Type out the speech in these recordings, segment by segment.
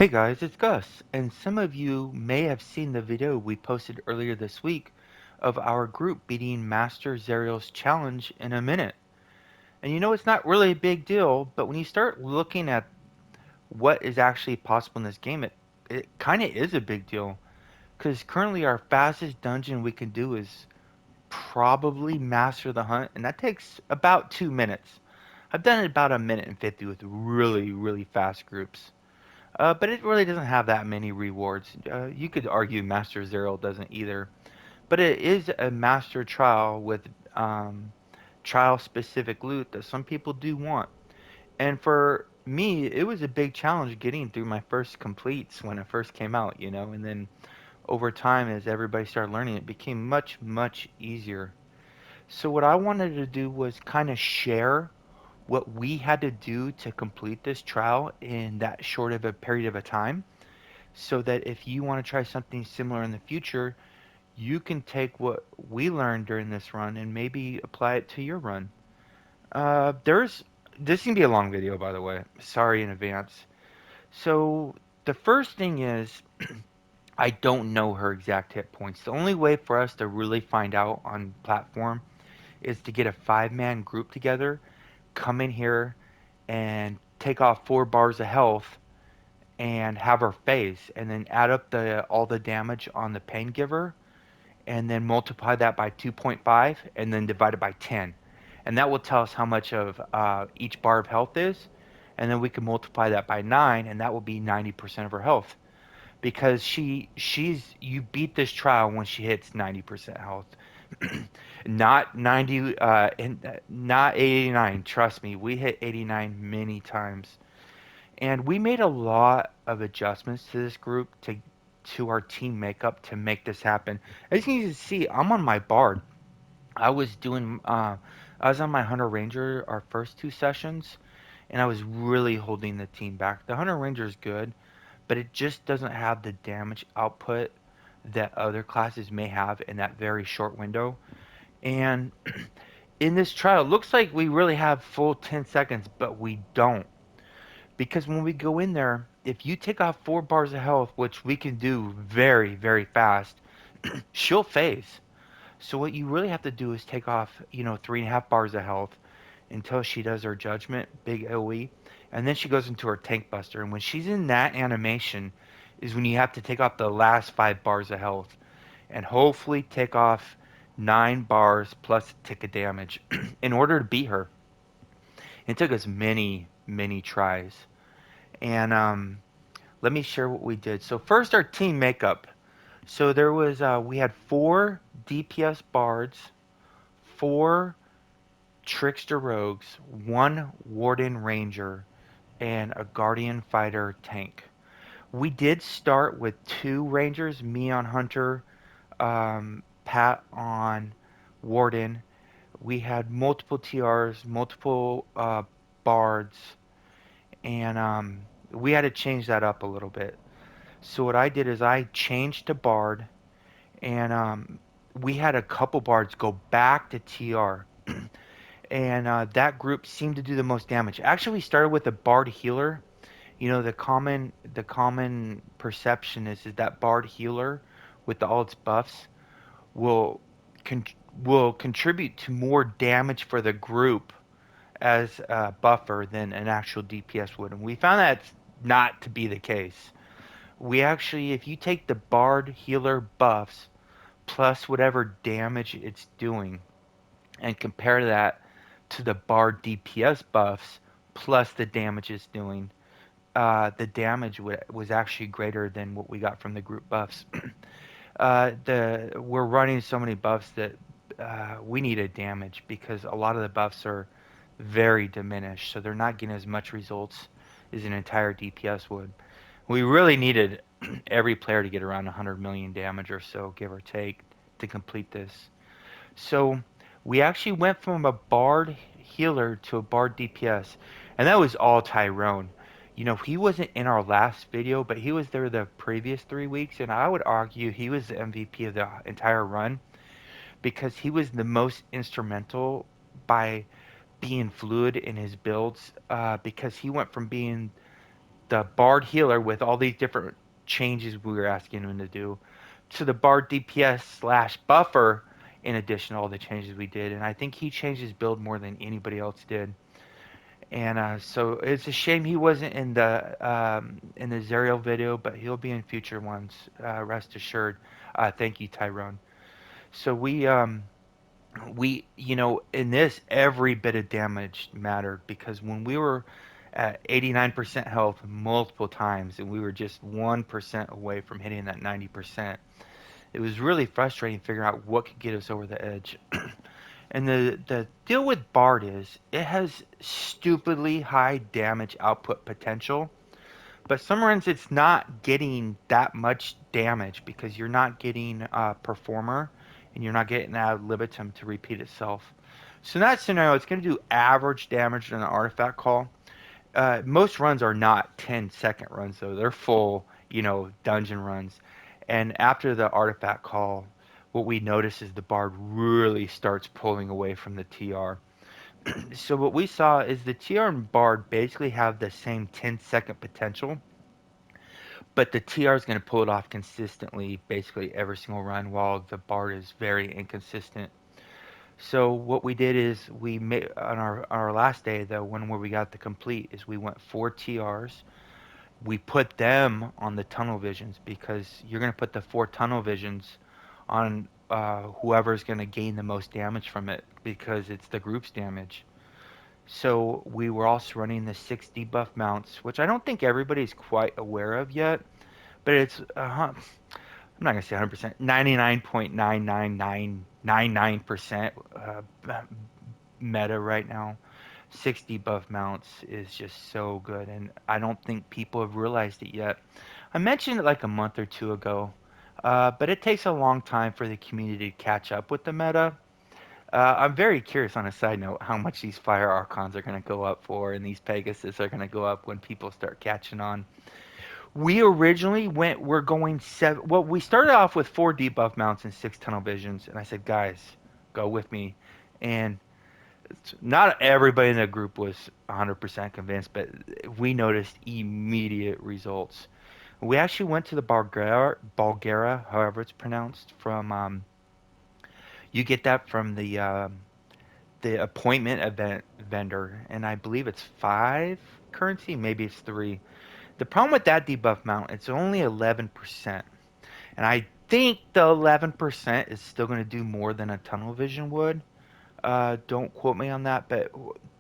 Hey guys, it's Gus, and some of you may have seen the video we posted earlier this week of our group beating Master Zariel's challenge in a minute. And it's not really a big deal, but when you start looking at what is actually possible in this game, it kind of is a big deal. Because currently our fastest dungeon we can do is probably Master the Hunt, and that takes about 2 minutes. I've done it about a minute and 50 with really, really fast groups. But it really doesn't have that many rewards. You could argue Master Zero doesn't either. But it is a Master Trial with um, trial specific loot that some people do want. And for me, it was a big challenge getting through my first completes when it first came out. And then over time, as everybody started learning, it became much, much easier. So, what I wanted to do was kind of share what we had to do to complete this trial in that short of a period of a time so that if you want to try something similar in the future, you can take what we learned during this run and maybe apply it to your run. There's this can be a long video, by the way. Sorry in advance. So the first thing is I don't know her exact hit points. The only way for us to really find out on platform is to get a five-man group together, come in here and take off 4 bars of health and have her face and then add up the all the damage on the pain giver and then multiply that by 2.5 and then divide it by 10, and that will tell us how much of each bar of health is, and then we can multiply that by 9 and that will be 90% of her health, because she's you beat this trial when she hits 90% health. Not 90 and not 89. Trust me, we hit 89 many times. And we made a lot of adjustments to this group to our team makeup to make this happen. As you can see, I'm on my bard. I was doing I was on my Hunter Ranger our first 2 sessions, and I was really holding the team back. The Hunter Ranger is good, but it just doesn't have the damage output that other classes may have in that very short window. And in this trial, it looks like we really have full 10 seconds, but we don't. Because when we go in there, if you take off 4 bars of health, which we can do very, very fast, she'll phase. So what you really have to do is take off, 3.5 bars of health until she does her judgment, big AoE, and then she goes into her tank buster. And when she's in that animation, is when you have to take off the last 5 bars of health, and hopefully take off 9 bars plus a tick of damage in order to beat her. It took us many, many tries. And let me share what we did. So first, our team makeup. So there was we had 4 DPS bards, 4 trickster rogues, 1 warden ranger, and a guardian fighter tank. We did start with 2 rangers, me on hunter, Pat on warden. We had multiple TRs, multiple bards, and we had to change that up a little bit. So what I did is I changed to Bard, and we had a couple Bards go back to TR, and that group seemed to do the most damage. Actually, we started with a Bard healer. The common perception is that Bard healer with all its buffs will con- will contribute to more damage for the group as a buffer than an actual DPS would, and we found that not to be the case. We actually, if you take the Bard healer buffs plus whatever damage it's doing and compare that to the Bard DPS buffs plus the damage it's doing, the damage was actually greater than what we got from the group buffs. The We're running so many buffs that we needed damage because a lot of the buffs are very diminished, so they're not getting as much results as an entire DPS would. We really needed every player to get around 100 million damage or so, give or take, to complete this. So we actually went from a Bard healer to a Bard DPS, and that was all Tyrone. He wasn't in our last video, but he was there the previous 3 weeks, and I would argue he was the MVP of the entire run because he was the most instrumental by being fluid in his builds, because he went from being the Bard healer with all these different changes we were asking him to do, to the Bard DPS slash buffer. In addition to all the changes we did, and I think he changed his build more than anybody else did. And so it's a shame he wasn't in the Zariel video, but he'll be in future ones. Rest assured. Thank you, Tyrone. So in this, every bit of damage mattered because when we were at 89% health multiple times and we were just 1% away from hitting that 90%, it was really frustrating figuring out what could get us over the edge. And the deal with Bard is it has stupidly high damage output potential, but some runs it's not getting that much damage because you're not getting Performer and you're not getting ad libitum to repeat itself. So in that scenario, it's going to do average damage on an artifact call. Most runs are not 10-second runs though; they're full, dungeon runs. And after the artifact call, what we notice is the bard really starts pulling away from the TR. So what we saw is the TR and bard basically have the same 10-second potential, but the TR is going to pull it off consistently, basically every single run, while the bard is very inconsistent. So what we did is we made on our last day, the one where we got the complete, is we went 4 TRs. We put them on the tunnel visions because you're going to put the 4 tunnel visions on whoever's going to gain the most damage from it because it's the group's damage. So we were also running the 6 debuff mounts, which I don't think everybody's quite aware of yet, but it's I'm not gonna say 100%, 99.99999% meta right now. 6 debuff mounts is just so good, and I don't think people have realized it yet. I mentioned it like a month or two ago, but it takes a long time for the community to catch up with the meta. I'm very curious on a side note how much these Fire Archons are going to go up for, and these Pegasus are going to go up when people start catching on. We originally we're going seven. Well, we started off with 4 debuff mounts and 6 tunnel visions, and I said, guys, go with me. And not everybody in the group was 100% convinced, but we noticed immediate results. We actually went to the Bulgaria, however it's pronounced, from you get that from the appointment event vendor, and I believe it's 5 currency, maybe it's 3. The problem with that debuff mount, it's only 11%. And I think the 11% is still going to do more than a tunnel vision would. Don't quote me on that, but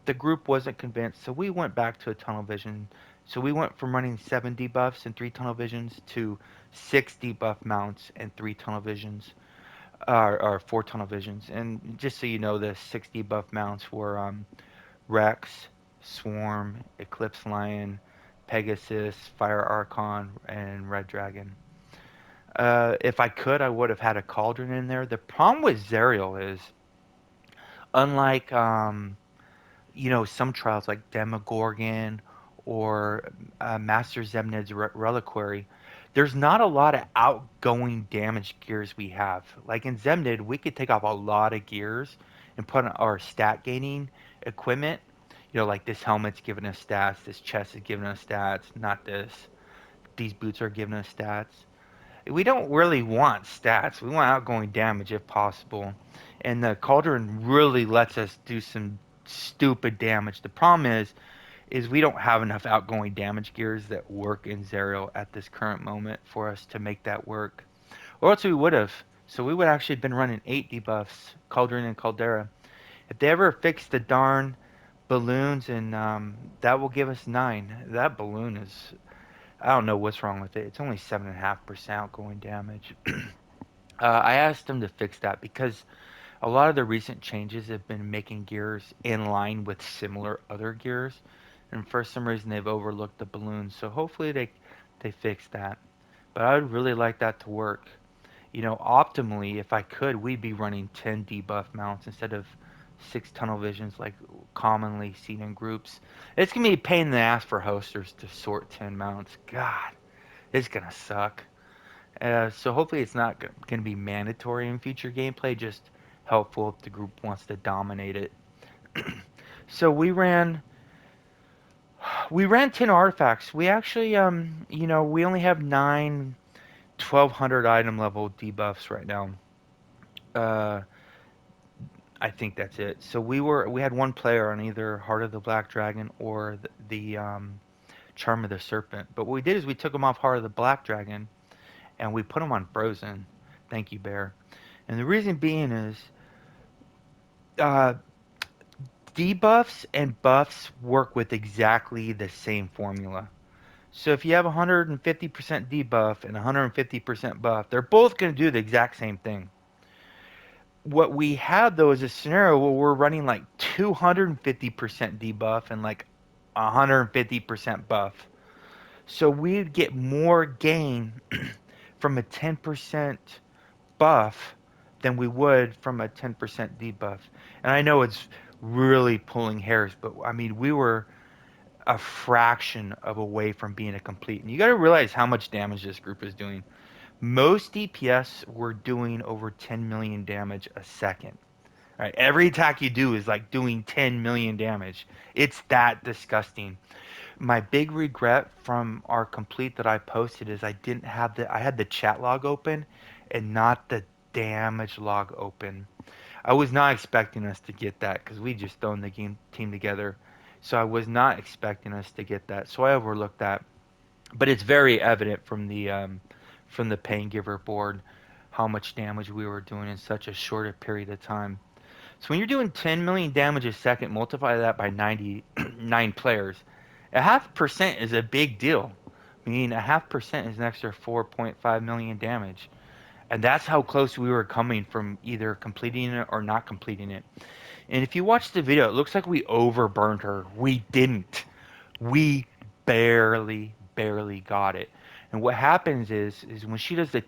the group wasn't convinced, so we went back to a tunnel vision. So we went from running 7 debuffs and 3 tunnel visions to 6 debuff mounts and 3 tunnel visions, or 4 tunnel visions. And just so you know, the 6 debuff mounts were Rex, Swarm, Eclipse Lion, Pegasus, Fire Archon, and Red Dragon. If I could, I would have had a Cauldron in there. The problem with Zariel is, unlike some trials like Demogorgon or Master Zemnid's Reliquary, there's not a lot of outgoing damage gears we have. Like in Zemnid, we could take off a lot of gears and put on our stat gaining equipment. Like this helmet's giving us stats, this chest is giving us stats, not this. These boots are giving us stats. We don't really want stats. We want outgoing damage if possible. And the Cauldron really lets us do some stupid damage. The problem is we don't have enough outgoing damage gears that work in Zariel at this current moment for us to make that work. Or else we would have. So we would actually have been running 8 debuffs, Cauldron and Caldera. If they ever fix the darn balloons, and that will give us 9. That balloon is, I don't know what's wrong with it. It's only 7.5% outgoing damage. I asked them to fix that because a lot of the recent changes have been making gears in line with similar other gears, and for some reason they've overlooked the balloons. So hopefully they fix that. But I would really like that to work. Optimally, if I could, we'd be running 10 debuff mounts instead of 6 tunnel visions like commonly seen in groups. It's gonna be a pain in the ass for hosters to sort 10 mounts. God, it's gonna suck. So hopefully it's not gonna be mandatory in future gameplay. Just helpful if the group wants to dominate it. So we ran We ran 10 artifacts. We actually, we only have 1200 item level debuffs right now. Uh, I think that's it. So we had one player on either Heart of the Black Dragon or the Charm of the Serpent. But what we did is we took him off Heart of the Black Dragon and we put him on Frozen. Thank you, Bear. And the reason being is uh, debuffs and buffs work with exactly the same formula. So if you have 150% debuff and 150% buff, they're both going to do the exact same thing. What we had though is a scenario where we're running like 250% debuff and like 150% buff. So we'd get more gain from a 10% buff than we would from a 10% debuff. And I know it's really pulling hairs, but I mean, we were a fraction of away from being a complete. And you got to realize how much damage this group is doing. Most DPS were doing over 10 million damage a second. Right? Every attack you do is like doing 10 million damage. It's that disgusting. My big regret from our complete that I posted is I had the chat log open and not the damage log open. I was not expecting us to get that because we just thrown the game team together. So I was not expecting us to get that. So I overlooked that. But it's very evident from the pain giver board how much damage we were doing in such a short period of time. So when you're doing 10 million damage a second, multiply that by 99 players. A half percent is a big deal. I mean, a half percent is an extra 4.5 million damage. And that's how close we were coming from either completing it or not completing it. And if you watch the video, it looks like we overburned her. We didn't. We barely got it. And what happens is when she does the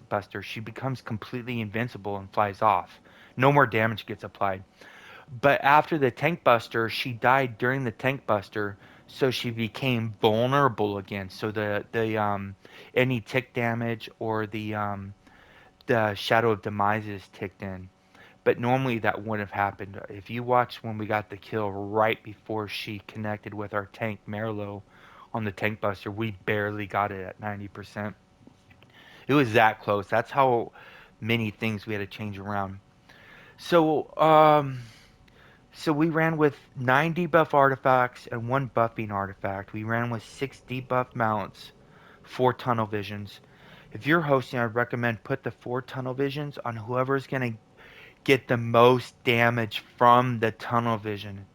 buster, she becomes completely invincible and flies off. No more damage gets applied. But after the tank buster, she died during the tank buster, so she became vulnerable again. So the any tick damage or the shadow of demises ticked in. But normally that wouldn't have happened. If you watch when we got the kill right before she connected with our tank Merlo on the tank buster, we barely got it at 90%. It was that close. That's how many things we had to change around. So so we ran with 9 debuff artifacts and 1 buffing artifact. We ran with 6 debuff mounts, 4 tunnel visions. If you're hosting, I'd recommend put the 4 tunnel visions on whoever's going to get the most damage from the tunnel vision.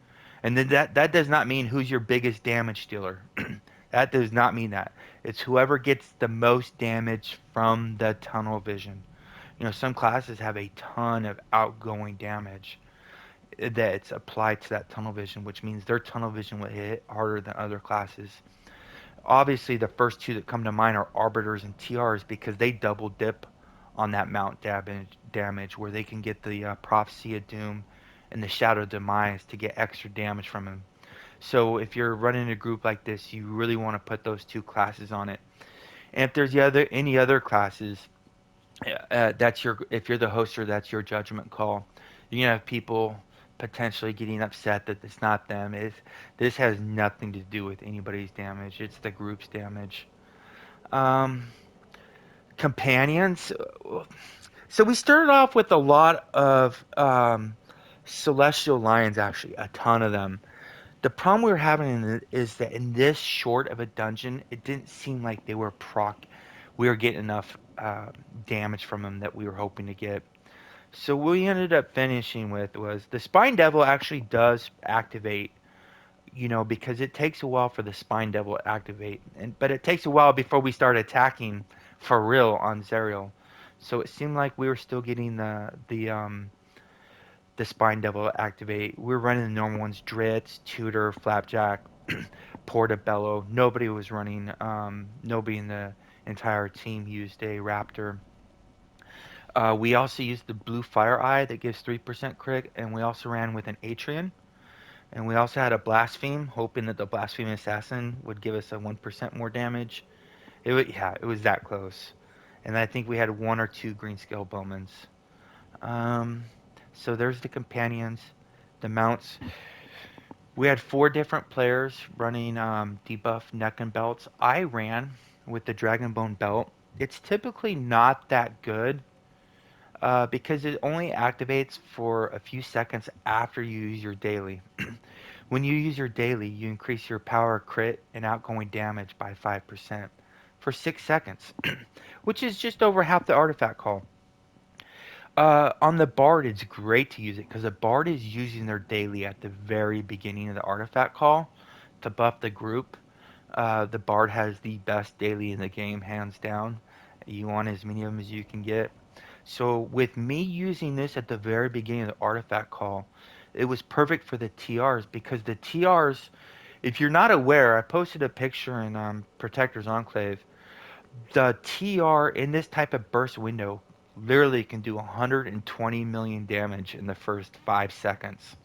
And then that does not mean who's your biggest damage dealer. That does not mean that. It's whoever gets the most damage from the tunnel vision. Some classes have a ton of outgoing damage that's applied to that tunnel vision, which means their tunnel vision will hit harder than other classes. Obviously, the first two that come to mind are arbiters and TRs because they double dip on that mount damage where they can get the prophecy of doom and the shadow of demise to get extra damage from him. So if you're running a group like this, you really want to put those two classes on it. And if there's any other classes, if you're the hoster, that's your judgment call. You're gonna have people potentially getting upset that it's not them. This has nothing to do with anybody's damage. It's the group's damage. Um, Companions. So we started off with a lot of celestial lions. Actually, a ton of them. The problem we were having is that in this short of a dungeon, it didn't seem like they were proc. We were getting enough damage from them that we were hoping to get. So what we ended up finishing with was the Spine Devil actually does activate, because it takes a while for the Spine Devil to activate, but it takes a while before we start attacking for real on Zariel. So it seemed like we were still getting the Spine Devil to activate. We were running the normal ones: Dritz, Tutor, Flapjack, Portobello. Nobody was running. Nobody in the entire team used a Raptor. We also used the blue fire eye that gives 3% crit, and we also ran with an Atrian. And we also had a blaspheme, hoping that the blaspheme assassin would give us a 1% more damage. Yeah, it was that close. And I think we had 1 or 2 green scale bowmans. Um, so there's the companions, the mounts. We had four different players running debuff neck and belts. I ran with the Dragonbone belt. It's typically not that good because it only activates for a few seconds after you use your daily. When you use your daily, you increase your power crit and outgoing damage by 5% for 6 seconds, which is just over half the artifact call. On the Bard, it's great to use it because the Bard is using their daily at the very beginning of the artifact call to buff the group. The Bard has the best daily in the game, hands down. You want as many of them as you can get. So with me using this at the very beginning of the artifact call, it was perfect for the TRs because the TRs, if you're not aware, I posted a picture in Protector's Enclave. The TR in this type of burst window literally can do 120 million damage in the first 5 seconds.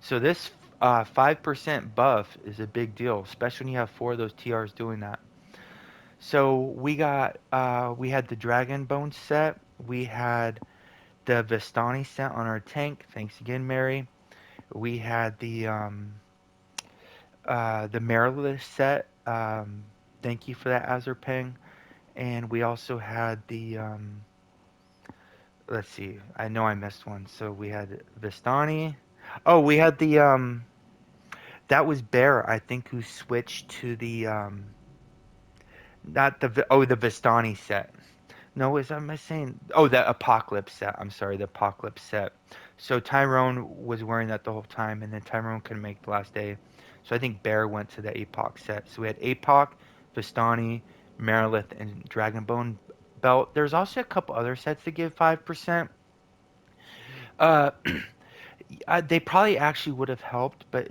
So this 5% buff is a big deal, especially when you have four of those TRs doing that. So we had the Dragon Bone set, we had the Vistani set on our tank. Thanks again, Mary. We had the Marilith set. Thank you for that, Azurping. And we also had the let's see. I know I missed one. So we had Vistani. Oh, we had the that was Bear, I think, who switched to the not the the Vistani set. No, is am I saying? Oh, the Apocalypse set. I'm sorry, the Apocalypse set. So Tyrone was wearing that the whole time, and then Tyrone couldn't make the last day. So I think Bear went to the APOC set. So we had APOC, Vistani, Marilith, and Dragonbone belt. There's also a couple other sets that give 5%. Uh, they probably actually would have helped, but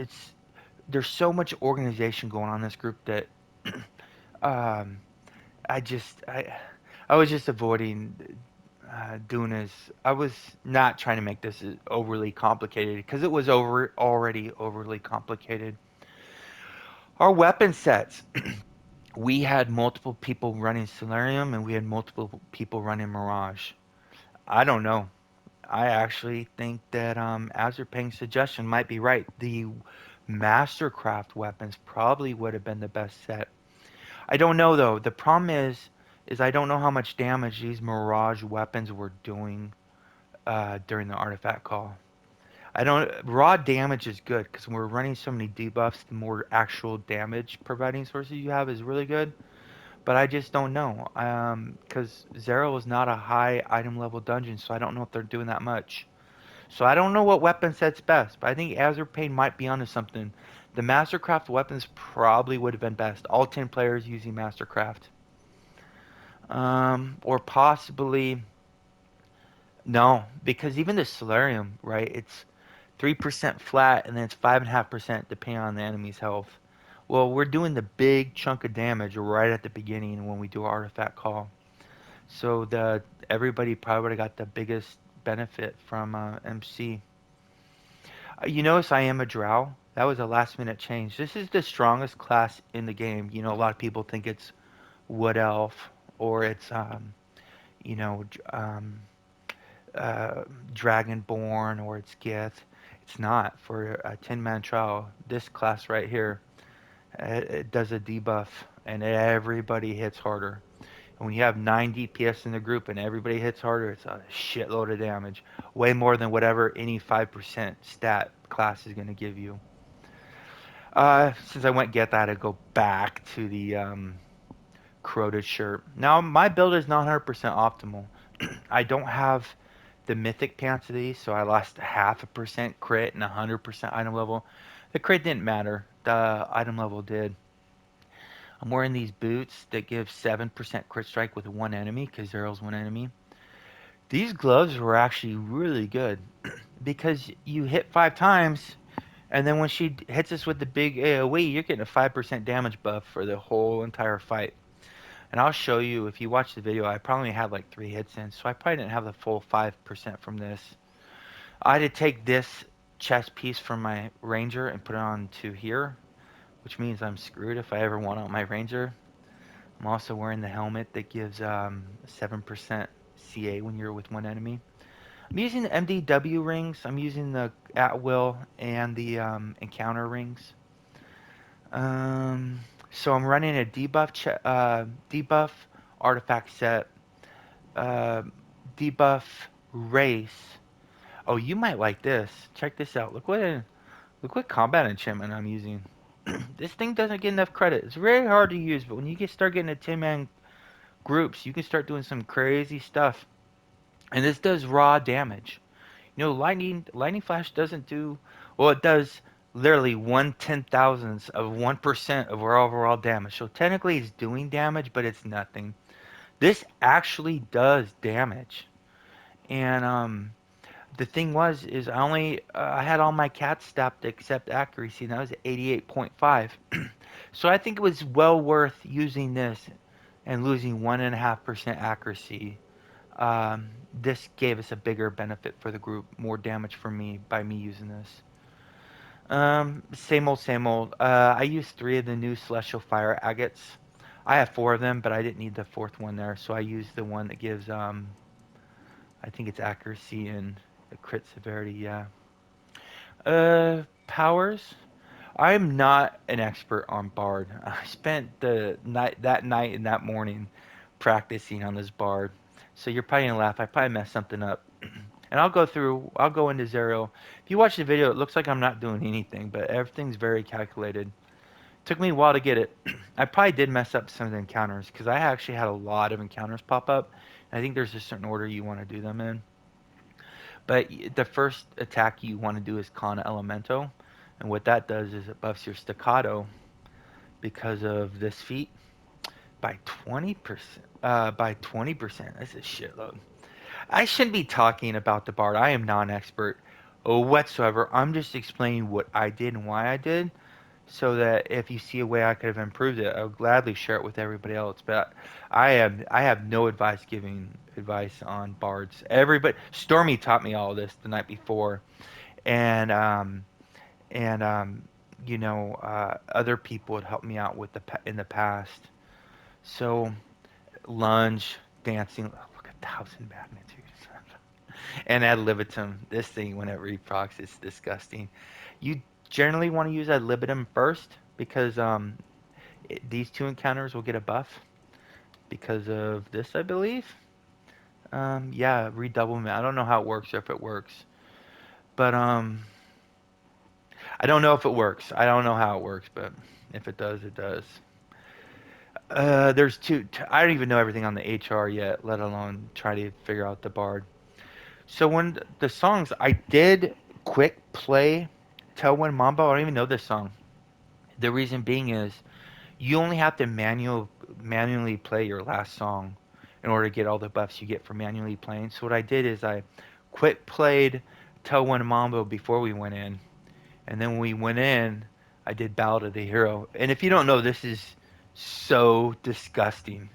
there's so much organization going on in this group that um, I just I was just avoiding doing as I was not trying to make this overly complicated because it was already overly complicated. Our weapon sets. We had multiple people running Solarium and we had multiple people running Mirage. I don't know. I actually think that Azurpang's suggestion might be right. The Mastercraft weapons probably would have been the best set. I don't know though. The problem is I don't know how much damage these Mirage weapons were doing during the artifact call. I don't. Raw damage is good because when we're running so many debuffs, the more actual damage providing sources you have is really good. But I just don't know. Because Zariel is not a high item level dungeon, so I don't know if they're doing that much. So I don't know what weapon sets best. But I think Azurpain might be onto something. The Mastercraft weapons probably would have been best. All 10 players using Mastercraft. Or possibly no, because even the Solarium, right? It's 3% flat, and then it's 5.5% depending on the enemy's health. Well, we're doing the big chunk of damage right at the beginning when we do our artifact call. So the everybody probably would have got the biggest benefit from MC. You notice I am a drow. That was a last minute change. This is the strongest class in the game. You know, a lot of people think it's Wood Elf or it's you know, Dragonborn or it's Gith. It's not for a 10-man trial. This class right here, it does a debuff and everybody hits harder. And when you have 9 DPS in the group and everybody hits harder, it's a shitload of damage. Way more than whatever any 5% stat class is going to give you. Since I went get that, I go back to the corroded shirt. Now, my build is not 100% optimal. I don't have the mythic pants of these, so I lost 0.5% crit and 100% item level. The crit didn't matter. The item level did. I'm wearing these boots that give 7% crit strike with one enemy because Zeryl's one enemy. These gloves were actually really good because you hit 5 times, and then when she hits us with the big AoE, you're getting a 5% damage buff for the whole entire fight. And I'll show you, if you watch the video, I probably had like 3 hits in, so I probably didn't have the full 5% from this. I had to take this chest piece from my ranger and put it on to here, which means I'm screwed if I ever want out my ranger. I'm also wearing the helmet that gives 7% CA when you're with one enemy. I'm using the MDW rings. I'm using the at will and the encounter rings. Um, so I'm running a debuff artifact set, uh, debuff race. Oh, you might like this. Check this out. Look what combat enchantment I'm using. This thing doesn't get enough credit. It's very hard to use, but when you start getting to 10-man groups, you can start doing some crazy stuff. And this does raw damage. You know, lightning flash doesn't do well. It does literally 1/10,000th of 1% of our overall damage. So technically, it's doing damage, but it's nothing. This actually does damage. And the thing is I had all my cats stopped except accuracy, and that was at 88.5. So I think it was well worth using this and losing 1.5% accuracy. This gave us a bigger benefit for the group, more damage for me by me using this. Same old, same old. I used three of the new Celestial Fire agates. I have four of them, but I didn't need the fourth one there, so I used the one that gives, I think it's accuracy and crit severity. Yeah. Powers. I'm not an expert on Bard. I spent that night and that morning practicing on this Bard. So you're probably gonna laugh. I probably messed something up. And I'll go into Zariel. If you watch the video, it looks like I'm not doing anything, but everything's very calculated. Took me a while to get it. I probably did mess up some of the encounters because I actually had a lot of encounters pop up. I think there's a certain order you want to do them in. But the first attack you want to do is Kana Elemento. And what that does is it buffs your staccato because of this feat by 20%. By 20%. That's a shitload. I shouldn't be talking about the bard. I am non-expert whatsoever. I'm just explaining what I did and why I did, so that if you see a way I could have improved it, I'll gladly share it with everybody else. But I have no advice giving advice on bards. Everybody, Stormy taught me all this the night before, and and other people had helped me out with in the past. So lunge, dancing. Oh, look, 1,000 magnitude. And ad libitum. This thing, whenever he procs, it's disgusting. You generally want to use ad libitum first because these two encounters will get a buff because of this, I believe. Yeah, redoublement. I don't know how it works or if it works, but I don't know if it works. I don't know how it works, but if it does, it does. There's two. I don't even know everything on the HR yet, let alone try to figure out the bard. So when the songs, I did quick play Tell When Mambo. I don't even know this song. The reason being is you only have to manually play your last song in order to get all the buffs you get for manually playing. So what I did is I quick played Tell When Mambo before we went in, and then when we went in, I did Ballad of the Hero. And if you don't know, this is so disgusting.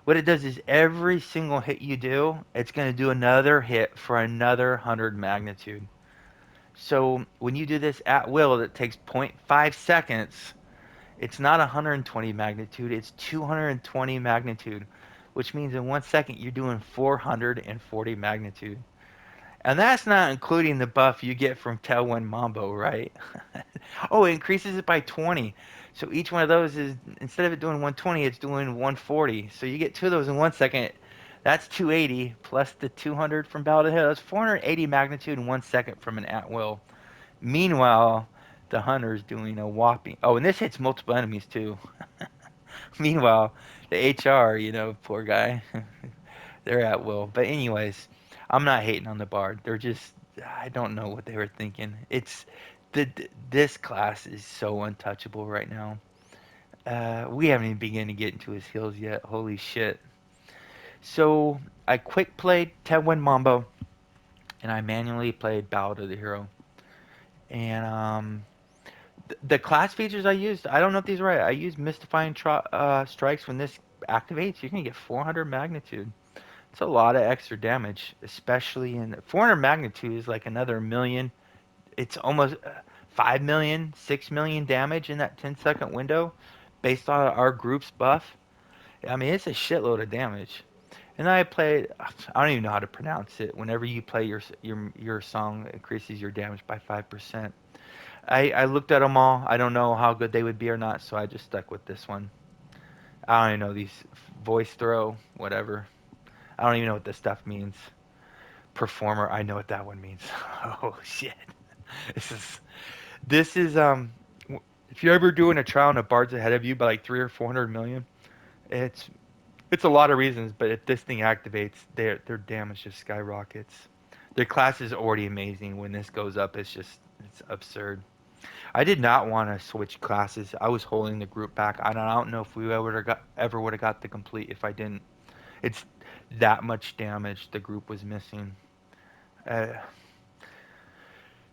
What it does is every single hit you do, it's going to do another hit for another 100 magnitude. So when you do this at will, that takes zero point 0.5 seconds. It's not 120 magnitude, it's 220 magnitude, which means in 1 second you're doing 440 magnitude. And that's not including the buff you get from Tailwind Mambo, right? Oh, it increases it by 20. So each one of those is, instead of it doing 120, it's doing 140. So you get two of those in 1 second. That's 280 plus the 200 from Ballad of the Hill. That's 480 magnitude in 1 second from an at will. Meanwhile, the hunter's doing a whopping. Oh, and this hits multiple enemies too. Meanwhile, the HR, poor guy, they're at will. But anyways, I'm not hating on the bard. They're just, I don't know what they were thinking. This class is so untouchable right now. We haven't even begun to get into his heals yet. Holy shit. So I quick played Tedwin Mambo and I manually played Ballad of the Hero. And the class features I used, I don't know if these are right. I used Mystifying Strikes. When this activates, you can get 400 magnitude. It's a lot of extra damage, especially in 400 magnitude is like another million. It's almost 5 million, 6 million damage in that 10-second window based on our group's buff. I mean, it's a shitload of damage. And I played. I don't even know how to pronounce it. Whenever you play your song, it increases your damage by 5%. I looked at them all. I don't know how good they would be or not, so I just stuck with this one. I don't even know these voice throw, whatever. I don't even know what this stuff means. Performer, I know what that one means. Oh shit. This is this is. If you're ever doing a trial and a bard's ahead of you by like 300 or 400 million, it's it's a lot of reasons, but if this thing activates, their damage just skyrockets. Their class is already amazing. When this goes up, it's absurd. I did not want to switch classes. I was holding the group back. I don't know if we ever would have got the complete if I didn't. It's that much damage the group was missing. Uh,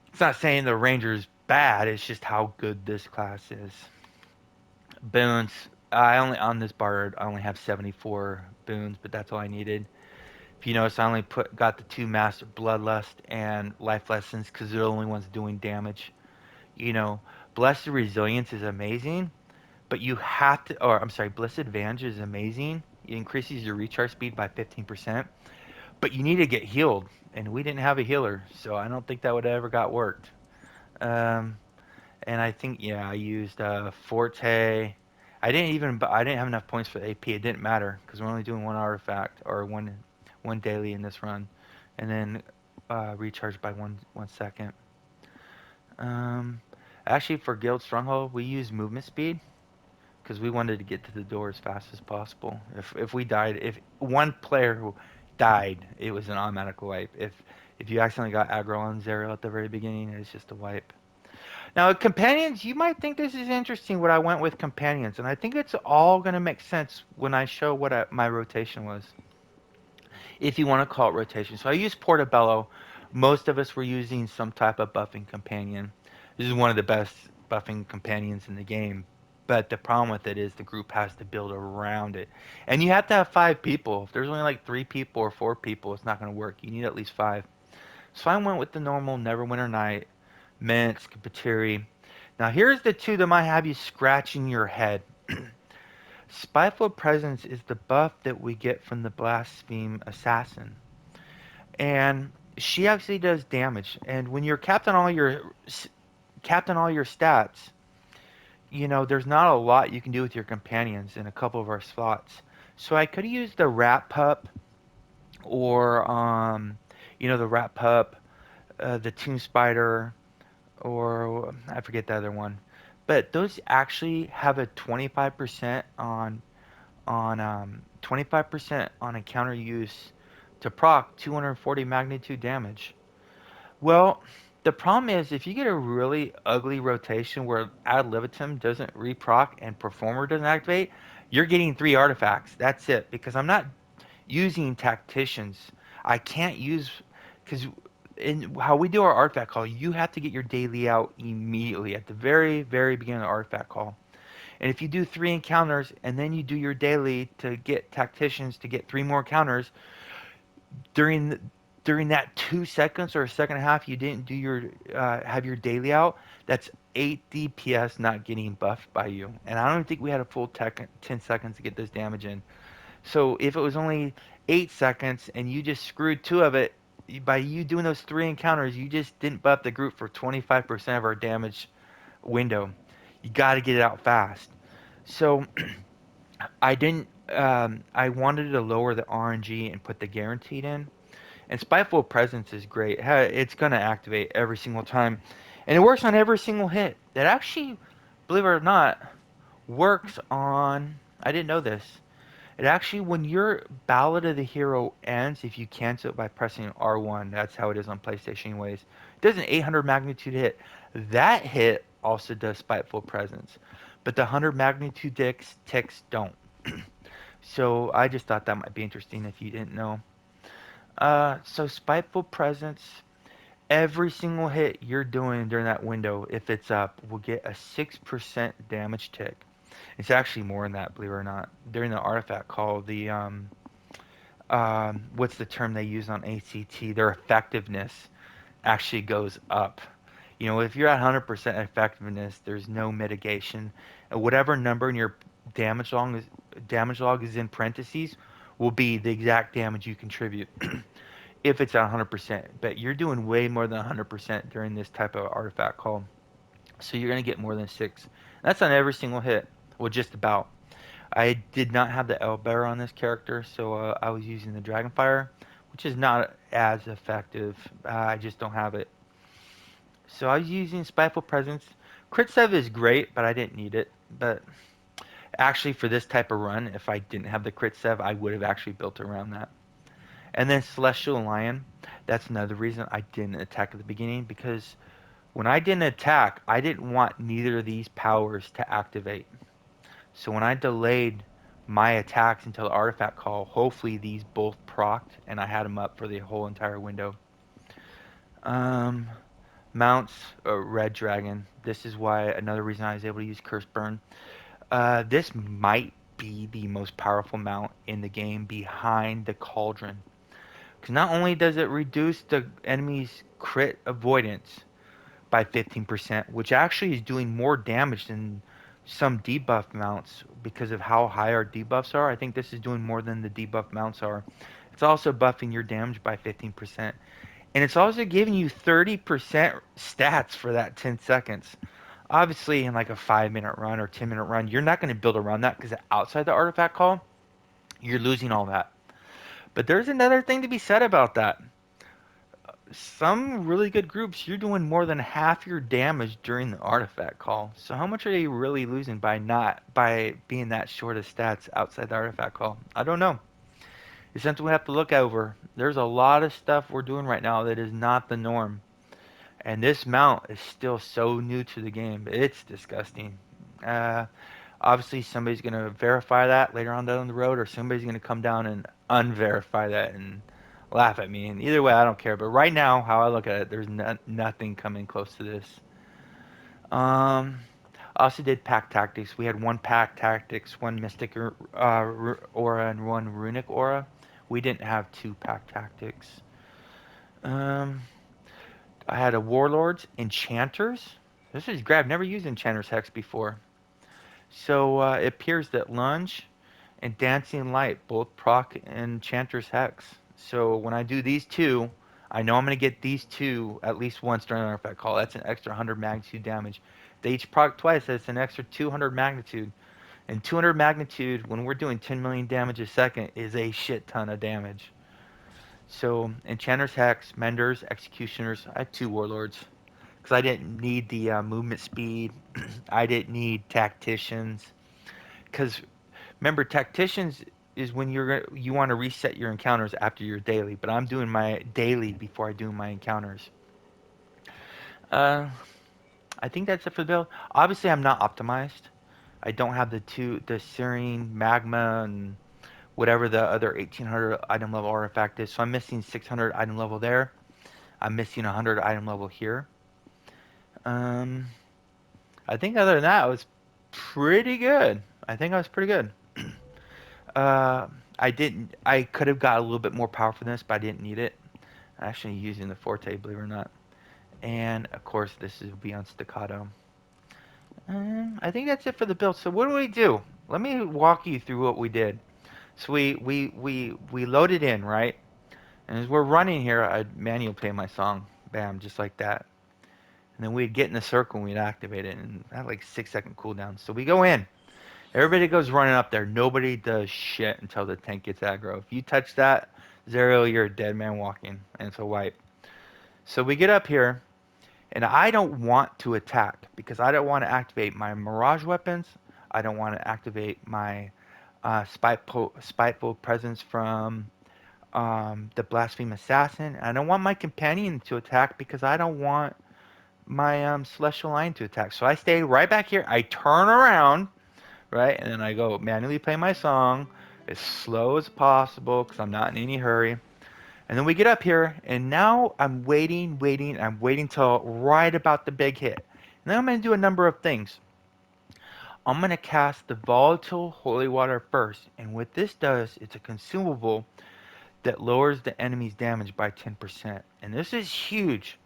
it's not saying the Ranger's bad. It's just how good this class is. Boons. I only on this bard. I only have 74 boons, but that's all I needed. If you notice, I only got the two Master Bloodlust and Life Lessons because they're the only ones doing damage. You know, Blessed Resilience is amazing, but you have to, or I'm sorry, Blessed Advantage is amazing. It increases your recharge speed by 15%, but you need to get healed, and we didn't have a healer, so I don't think that would ever got worked. Um, and I think, yeah, I used Forte. I didn't have enough points for the AP. It didn't matter because we're only doing one artifact or one daily in this run, and then recharge by 1 second. Um, Actually, for Guild Stronghold, we use movement speed because we wanted to get to the door as fast as possible. If we died, if one player who died, it was an automatic wipe. If you accidentally got aggro on Zariel at the very beginning, it's just a wipe. Now, companions, you might think this is interesting what I went with companions, and I think it's all going to make sense when I show what my rotation was, if you want to call it rotation. So I used Portobello. Most of us were using some type of buffing companion. This is one of the best buffing companions in the game. But the problem with it is the group has to build around it. And you have to have 5 people. If there's only like 3 people or 4 people, it's not going to work. You need at least 5. So I went with the normal Neverwinter Night, Minsk, Batiri. Now here's the two that might have you scratching your head. Spiteful Presence is the buff that we get from the Blaspheme Assassin. And she actually does damage. And when you're capped on all your stats, there's not a lot you can do with your companions in a couple of our slots. So I could have used the Rat Pup or the Rat Pup, the Tomb Spider, or I forget the other one. But those actually have a 25% on 25% on encounter use to proc 240 magnitude damage. Well, the problem is if you get a really ugly rotation where ad libitum doesn't reproc and performer doesn't activate, you're getting 3 artifacts. That's it. Because I'm not using tacticians. I can't use because in how we do our artifact call, you have to get your daily out immediately at the very, very beginning of the artifact call. And if you do 3 encounters and then you do your daily to get tacticians to get 3 more encounters, during the, during that 2 seconds or a second and a half, you didn't do your have your daily out. That's 8 DPS not getting buffed by you, and I don't think we had a full 10 seconds to get this damage in. So if it was only 8 seconds and you just screwed 2 of it by you doing those 3 encounters, you just didn't buff the group for 25% of our damage window. You got to get it out fast. So I didn't. I wanted to lower the RNG and put the guaranteed in. And Spiteful Presence is great. It's going to activate every single time. And it works on every single hit. It actually, believe it or not, works on. I didn't know this. It actually, when your Ballad of the Hero ends, if you cancel it by pressing R1, that's how it is on PlayStation, anyways. It does an 800 magnitude hit. That hit also does Spiteful Presence. But the 100 magnitude ticks don't. So I just thought that might be interesting if you didn't know. So Spiteful Presence, every single hit you're doing during that window, if it's up, will get a 6% damage tick. It's actually more than that, believe it or not. During the artifact call, what's the term they use on ACT? Their effectiveness actually goes up. If you're at 100% effectiveness, there's no mitigation. And whatever number in your damage log is in parentheses will be the exact damage you contribute if it's at 100%. But you're doing way more than 100% during this type of artifact call. So you're going to get more than 6. That's on every single hit. Well, just about. I did not have the Owlbear on this character, so I was using the Dragonfire, which is not as effective. I just don't have it. So I was using Spiteful Presence. Crit Sev is great, but I didn't need it. But actually, for this type of run, if I didn't have the Crit Sev, I would have actually built around that. And then Celestial Lion, that's another reason I didn't attack at the beginning, because when I didn't attack, I didn't want neither of these powers to activate. So when I delayed my attacks until the artifact call, hopefully these both procced, and I had them up for the whole entire window. Um, Mounts, Red Dragon. This is why another reason I was able to use Curse Burn. This might be the most powerful mount in the game behind the Cauldron. Because not only does it reduce the enemy's crit avoidance by 15%, which actually is doing more damage than some debuff mounts because of how high our debuffs are. I think this is doing more than the debuff mounts are. It's also buffing your damage by 15%. And it's also giving you 30% stats for that 10 seconds. Obviously, in like a 5-minute run or 10-minute run, you're not going to build around that because outside the artifact call, you're losing all that. But there's another thing to be said about that. Some really good groups, you're doing more than half your damage during the artifact call. So how much are you really losing by being that short of stats outside the artifact call? I don't know. It's something we have to look over. There's a lot of stuff we're doing right now that is not the norm. And this mount is still so new to the game. It's disgusting. Uh, Obviously, somebody's going to verify that later on down the road, or somebody's going to come down and unverify that and laugh at me. And either way, I don't care. But right now, how I look at it, there's nothing coming close to this. Um, I also did pack tactics. We had one pack tactics, one mystic aura, and one runic aura. We didn't have two pack tactics. Um, I had a warlords, enchanters. This is great. I've never used enchanter's hex before. So it appears that lunge and dancing light both proc enchanter's hex. So when I do these two, I know I'm going to get these two at least once during an artifact call. That's an extra 100 magnitude damage. They each proc twice. That's an extra 200 magnitude. And 200 magnitude, when we're doing 10 million damage a second, is a shit ton of damage. So Enchanter's Hex, Menders, Executioners. I had two Warlords. Because I didn't need the movement speed. I didn't need Tacticians. Because remember, Tacticians is when you want to reset your encounters after your daily. But I'm doing my daily before I do my encounters. Uh, I think that's it for the build. Obviously, I'm not optimized. I don't have the Serene, Magma, and whatever the other 1800 item level artifact is. So I'm missing 600 item level there. I'm missing 100 item level here. Um, I think other than that, I was pretty good. I think I was pretty good. uh, I didn't. I could have got a little bit more powerful than this, but I didn't need it. I'm actually using the Forte, believe it or not. And of course, this is beyond staccato. I think that's it for the build. So what do we do? Let me walk you through what we did. So we loaded in, right? And as we're running here, I'd manual play my song. Bam, just like that. And then we'd get in the circle and we'd activate it. And I had like 6 second cooldown. So we go in. Everybody goes running up there. Nobody does shit until the tank gets aggro. If you touch that, Zariel, you're a dead man walking. And it's a wipe. So we get up here. And I don't want to attack because I don't want to activate my Mirage weapons. I don't want to activate my spiteful presence from the Blaspheme Assassin. I don't want my companion to attack because I don't want my Celestial Lion to attack. So I stay right back here. I turn around, right? And then I go manually play my song as slow as possible because I'm not in any hurry. And then we get up here, and now I'm waiting. I'm waiting till right about the big hit. And then I'm going to do a number of things. I'm going to cast the Volatile Holy Water first. And what this does, it's a consumable that lowers the enemy's damage by 10%. And this is huge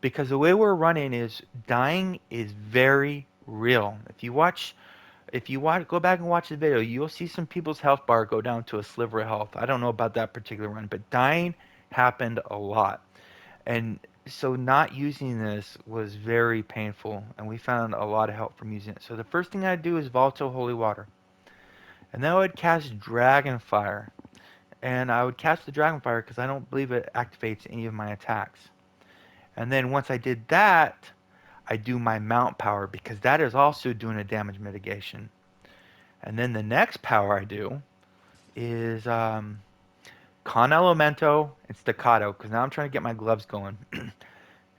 because the way we're running is dying is very real. If you watch If you watch, go back and watch the video, you'll see some people's health bar go down to a sliver of health. I don't know about that particular one, but dying happened a lot. And so not using this was very painful, and we found a lot of help from using it. So the first thing I'd do is volatile holy water. And then I would cast dragon fire. And I would cast the dragon fire because I don't believe it activates any of my attacks. And then once I did that, I do my mount power because that is also doing a damage mitigation. And then the next power I do is con elemento and staccato because now I'm trying to get my gloves going.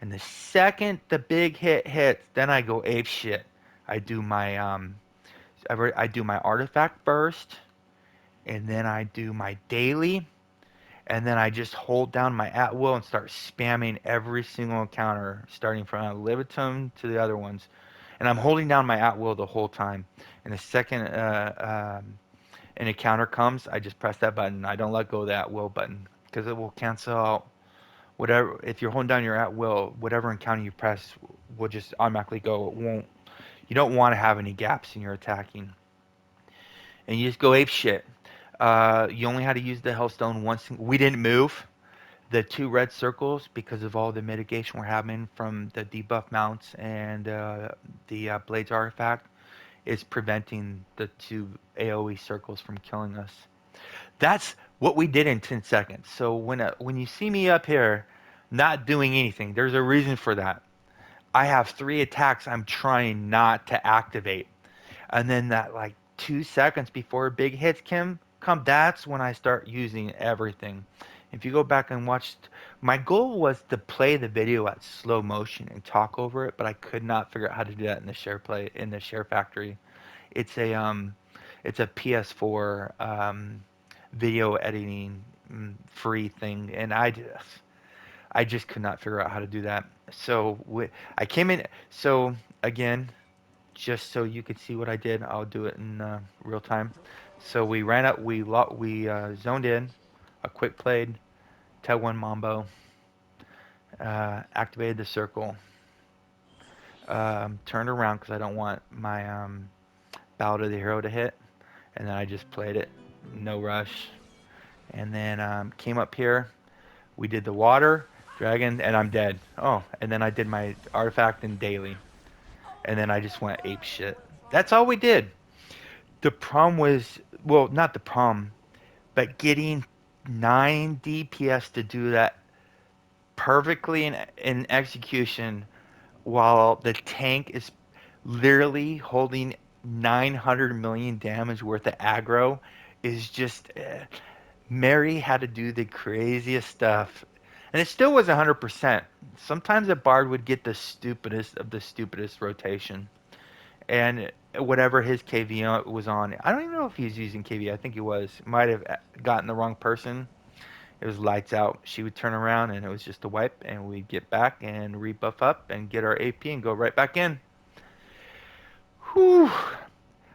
And the second the big hit hits, then I go ape shit. I do my I do my artifact burst, and then I do my daily, and then I just hold down my at will and start spamming every single encounter, starting from Levitum to the other ones. And I'm holding down my at will the whole time. And the second an encounter comes, I just press that button. I don't let go of the at will button because it will cancel out whatever. If you're holding down your at will, whatever encounter you press will just automatically go. It won't. You don't want to have any gaps in your attacking, and you just go ape shit. You only had to use the Hellstone once. We didn't move the two red circles because of all the mitigation we're having from the debuff mounts and the Blades artifact is preventing the two AoE circles from killing us. That's what we did in 10 seconds. So when you see me up here not doing anything, there's a reason for that. I have 3 attacks I'm trying not to activate. And then that like 2 seconds before big hits come, that's when I start using everything. If you go back and watch, my goal was to play the video at slow motion and talk over it, but I could not figure out how to do that in the share factory. It's a um, it's a PS4 video editing free thing, and I just could not figure out how to do that. So I came in. So again, just so you could see what I did, I'll do it in real time. So we ran up, we zoned in, a quick played, Ted 1 Mambo, activated the circle, turned around because I don't want my Ballad of the Hero to hit, and then I just played it, no rush, and then came up here, we did the water, dragon, and I'm dead. Oh, and then I did my artifact and daily, and then I just went ape shit. That's all we did. The problem was, well, not the problem, but getting 9 DPS to do that perfectly in execution while the tank is literally holding 900 million damage worth of aggro is just. Mary had to do the craziest stuff. And it still was 100%. Sometimes a bard would get the stupidest of the stupidest rotation. And whatever his KV was on, I don't even know if he was using KV. I think he was. Might have gotten the wrong person. It was lights out. She would turn around and it was just a wipe, and we'd get back and rebuff up and get our AP and go right back in. Whew.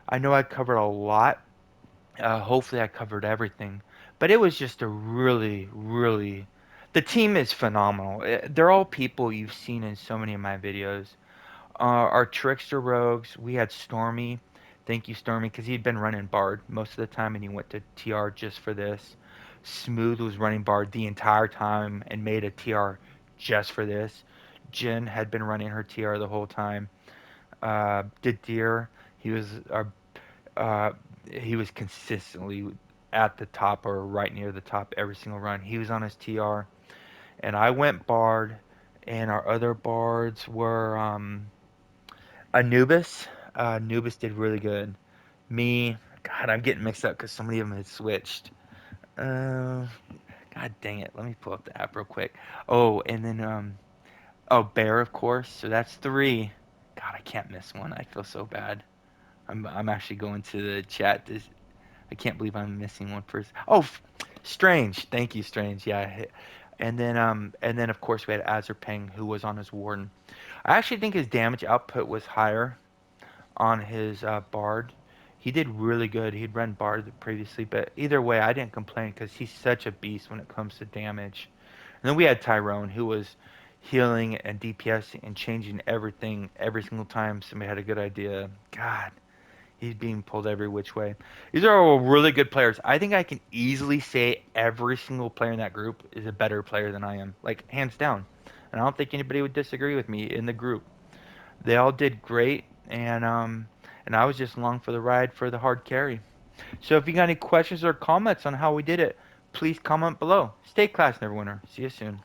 I know I covered a lot. Hopefully, I covered everything. But it was just a really, really. The team is phenomenal. They're all people you've seen in so many of my videos. Our Trickster Rogues, we had Stormy. Thank you, Stormy, because he'd been running Bard most of the time and he went to TR just for this. Smooth was running Bard the entire time and made a TR just for this. Jen had been running her TR the whole time. Didier, he was our uh, he was consistently at the top or right near the top every single run. He was on his TR, and I went Bard, and our other Bards were Anubis. Anubis did really good. Me, God, I'm getting mixed up because so many of them had switched. Uh, God dang it. Let me pull up the app real quick. Oh, and then oh, Bear, of course. So that's 3. God, I can't miss one. I feel so bad. I'm actually going to the chat to. I can't believe I'm missing one person. Oh, Strange. Thank you, Strange. Yeah. And then of course we had Azurpeng who was on his Warden. I actually think his damage output was higher on his Bard. He did really good. He'd run Bard previously, but either way, I didn't complain because he's such a beast when it comes to damage. And then we had Tyrone who was healing and DPS and changing everything every single time somebody had a good idea. God, He's being pulled every which way. These are all really good players. I think I can easily say every single player in that group is a better player than I am, like hands down. And I don't think anybody would disagree with me in the group. They all did great, and I was just along for the ride for the hard carry. So if you got any questions or comments on how we did it, please comment below. Stay class, Neverwinter. See you soon.